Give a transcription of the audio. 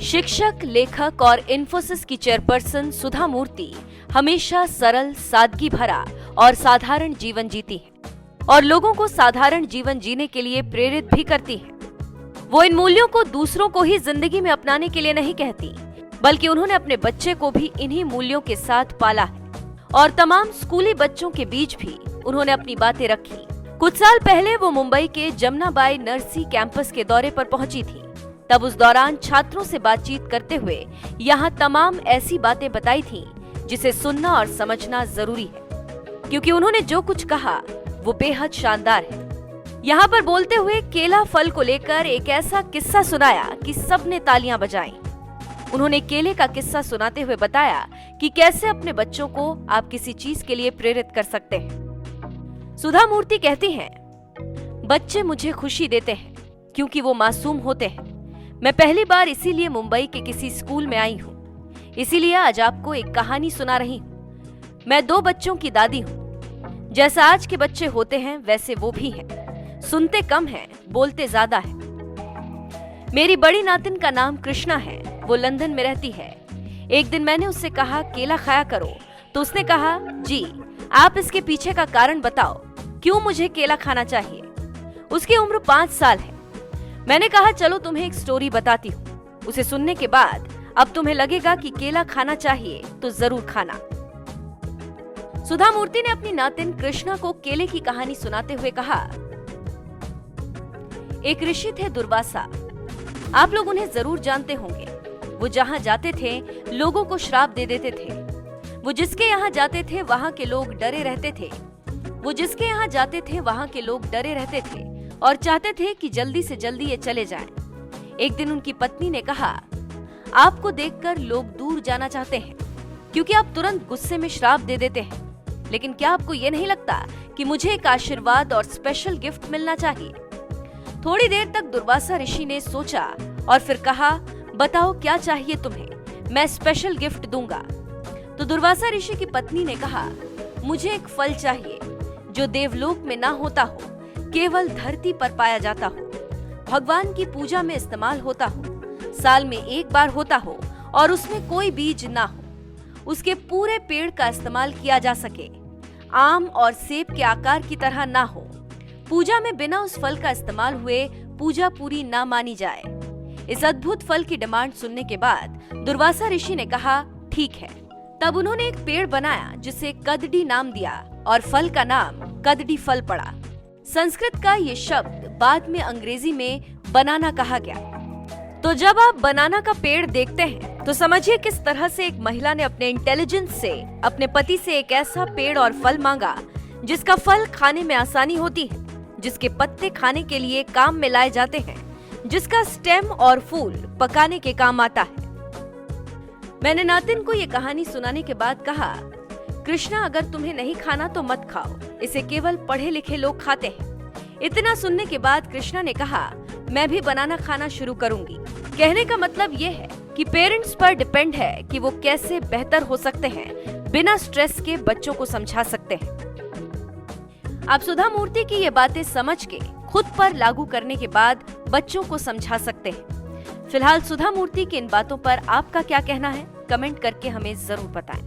शिक्षक, लेखक और इन्फोसिस की चेयरपर्सन सुधा मूर्ति हमेशा सरल, सादगी भरा और साधारण जीवन जीती हैं और लोगों को साधारण जीवन जीने के लिए प्रेरित भी करती हैं। वो इन मूल्यों को दूसरों को ही जिंदगी में अपनाने के लिए नहीं कहती, बल्कि उन्होंने अपने बच्चे को भी इन्हीं मूल्यों के साथ पाला है और तमाम स्कूली बच्चों के बीच भी उन्होंने अपनी बातें रखी। कुछ साल पहले वो मुंबई के जमनाबाई नरसी कैंपस के दौरे पर पहुंची थी। तब उस दौरान छात्रों से बातचीत करते हुए यहाँ तमाम ऐसी बातें बताई थीं जिसे सुनना और समझना जरूरी है, क्योंकि उन्होंने जो कुछ कहा वो बेहद शानदार है। यहाँ पर बोलते हुए केला फल को लेकर एक ऐसा किस्सा सुनाया कि सबने तालियां बजाईं। उन्होंने केले का किस्सा सुनाते हुए बताया कि कैसे अपने बच्चों को आप किसी चीज के लिए प्रेरित कर सकते हैं। सुधा मूर्ति कहती हैं, बच्चे मुझे खुशी देते हैं क्योंकि वो मासूम होते हैं। मैं पहली बार इसीलिए मुंबई के किसी स्कूल में आई हूँ, इसीलिए आज आपको एक कहानी सुना रही हूँ। मैं 2 बच्चों की दादी हूँ। जैसा आज के बच्चे होते हैं वैसे वो भी हैं। सुनते कम हैं, बोलते ज्यादा हैं। मेरी बड़ी नातिन का नाम कृष्णा है, वो लंदन में रहती है। एक दिन मैंने उससे कहा केला खाया करो, तो उसने कहा जी आप इसके पीछे का कारण बताओ, क्यों मुझे केला खाना चाहिए। उसकी उम्र 5 साल है। मैंने कहा चलो तुम्हें एक स्टोरी बताती हूँ। उसे सुनने के बाद अब तुम्हें लगेगा कि केला खाना चाहिए तो जरूर खाना। सुधा मूर्ति ने अपनी नातिन कृष्णा को केले की कहानी सुनाते हुए कहा, एक ऋषि थे दुर्वासा। आप लोग उन्हें जरूर जानते होंगे। वो जहाँ जाते थे लोगों को श्राप दे देते थे। वो जिसके यहाँ जाते थे वहाँ के लोग डरे रहते थे। वो जिसके यहाँ जाते थे वहाँ के लोग डरे रहते थे और चाहते थे कि जल्दी से जल्दी ये चले जाएं। एक दिन उनकी पत्नी ने कहा, आपको देखकर लोग दूर जाना चाहते हैं क्योंकि आप तुरंत गुस्से में श्राप दे देते हैं। लेकिन क्या आपको ये नहीं लगता कि मुझे एक आशीर्वाद और स्पेशल गिफ्ट मिलना चाहिए? थोड़ी देर तक दुर्वासा ऋषि ने सोचा और फिर कहा, बताओ क्या चाहिए तुम्हें, मैं स्पेशल गिफ्ट दूंगा। तो दुर्वासा ऋषि की पत्नी ने कहा, मुझे एक फल चाहिए जो देवलोक में ना होता हो, केवल धरती पर पाया जाता हो, भगवान की पूजा में इस्तेमाल होता हो, साल में एक बार होता हो और उसमें कोई बीज ना हो, उसके पूरे पेड़ का इस्तेमाल किया जा सके, आम और सेब के आकार की तरह ना हो, पूजा में बिना उस फल का इस्तेमाल हुए पूजा पूरी ना मानी जाए। इस अद्भुत फल की डिमांड सुनने के बाद दुर्वासा ऋषि ने कहा, ठीक है। तब उन्होंने एक पेड़ बनाया जिसे कदडी नाम दिया और फल का नाम कदडी फल पड़ा। संस्कृत का ये शब्द बाद में अंग्रेजी में बनाना कहा गया। तो जब आप बनाना का पेड़ देखते हैं तो समझिए किस तरह से एक महिला ने अपने इंटेलिजेंस से अपने पति से एक ऐसा पेड़ और फल मांगा जिसका फल खाने में आसानी होती है, जिसके पत्ते खाने के लिए काम में लाए जाते हैं, जिसका स्टेम और फूल पकाने के काम आता है। मैंने नातिन को ये कहानी सुनाने के बाद कहा, कृष्णा अगर तुम्हें नहीं खाना तो मत खाओ, इसे केवल पढ़े लिखे लोग खाते हैं। इतना सुनने के बाद कृष्णा ने कहा, मैं भी बनाना खाना शुरू करूंगी। कहने का मतलब ये है कि पेरेंट्स पर डिपेंड है कि वो कैसे बेहतर हो सकते हैं, बिना स्ट्रेस के बच्चों को समझा सकते हैं। आप सुधा मूर्ति की ये बातें समझ के खुद पर लागू करने के बाद बच्चों को समझा सकते हैं। फिलहाल सुधा मूर्ति की इन बातों पर आपका क्या कहना है, कमेंट करके हमें जरूर बताएं।